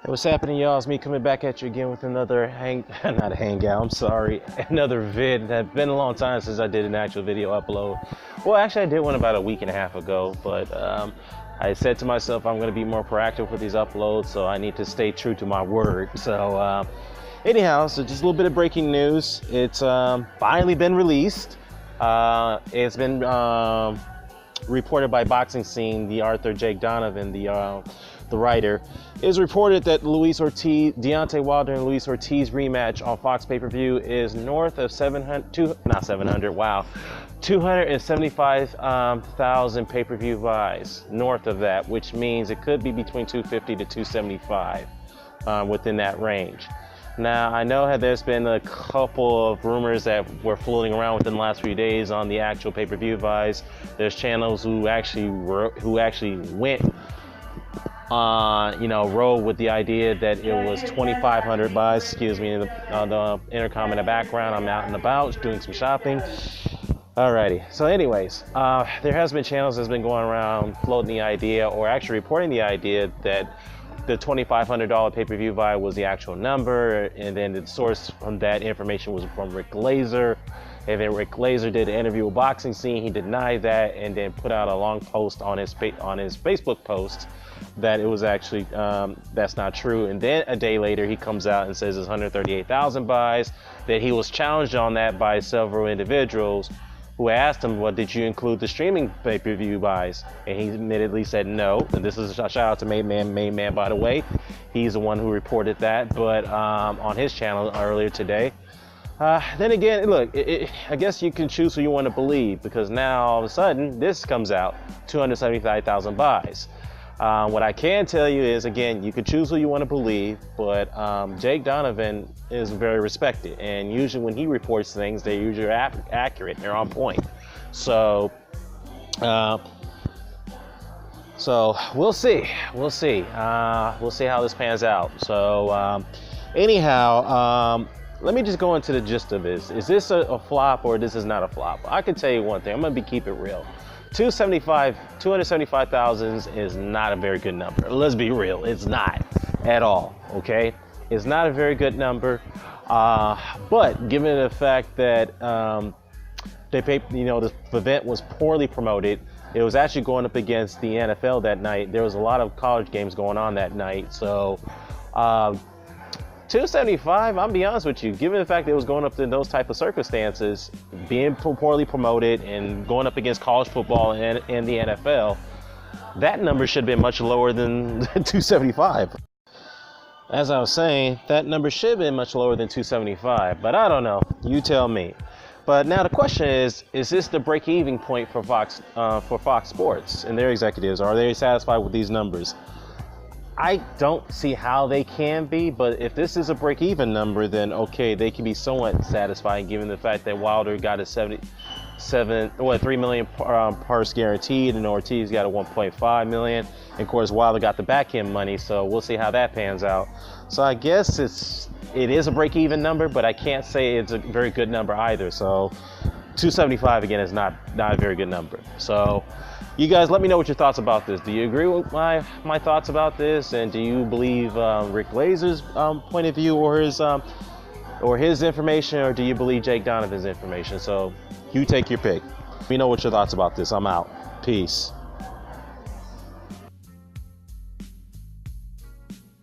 Hey, what's happening, y'all? It's me coming back at you again with another not a hangout, I'm sorry, another vid. It's been a long time since I did an actual video upload. Well, actually, I did one about a week and a half ago, but I said to myself I'm going to be more proactive with these uploads, so I need to stay true to my word. So, anyhow, so just a little bit of breaking news. It's finally been released. It's been reported by Boxing Scene, the Arthur Jake Donovan, the writer, is reported that Deontay Wilder and Luis Ortiz rematch on Fox pay-per-view is north of 275,000 pay-per-view buys, north of that, which means it could be between 250 to 275 within that range. Now, I know there's been a couple of rumors that were floating around within the last few days on the actual pay-per-view buys. There's channels who actually went rode with the idea that it was 2,500 buys. Excuse me, on the intercom in the background. I'm out and about doing some shopping. Alrighty. So, anyways, there has been channels that's been going around floating the idea, or actually reporting the idea, that the $2,500 pay-per-view buy was the actual number, and then the source from that information was from Rick Glazer. And then Rick Glazer did an interview with Boxing Scene. He denied that, and then put out a long post on his Facebook post that it was actually that's not true. And then a day later, he comes out and says it's 138,000 buys. That he was challenged on that by several individuals who asked him, well, did you include the streaming pay-per-view buys? And he admittedly said no. And this is a shout out to Main Man, by the way. He's the one who reported that, but on his channel earlier today. Then again, look, I guess you can choose who you want to believe, because now all of a sudden this comes out 275,000 buys. What I can tell you is, again, you can choose who you want to believe, but Jake Donovan is very respected, and usually when he reports things, they're usually accurate, they're on point. So we'll see how this pans out. So anyhow, let me just go into the gist of this. Is this a flop, or this is not a flop? I can tell you one thing. I'm going to keep it real. 275,000 is not a very good number. Let's be real. It's not at all. Okay, it's not a very good number. But given the fact that the event was poorly promoted, it was actually going up against the NFL that night. There was a lot of college games going on that night, so 275, I'll be honest with you, given the fact that it was going up in those type of circumstances, being poorly promoted and going up against college football and the NFL, that number should have been much lower than 275. As I was saying, that number should have been much lower than 275, but I don't know. You tell me. But now the question is this the break-even point for Fox Sports and their executives? Are they satisfied with these numbers? I don't see how they can be, but if this is a break-even number, then okay, they can be somewhat satisfying, given the fact that Wilder got a $3 million purse guaranteed, and Ortiz got a $1.5 million. And of course, Wilder got the back end money, so we'll see how that pans out. So I guess it is a break-even number, but I can't say it's a very good number either. So 275 again is not a very good number. So you guys, let me know what your thoughts about this. Do you agree with my thoughts about this, and do you believe Rick Glazer's point of view, or his information, or do you believe Jake Donovan's information? So you take your pick. Let me know what your thoughts about this. I'm out. Peace.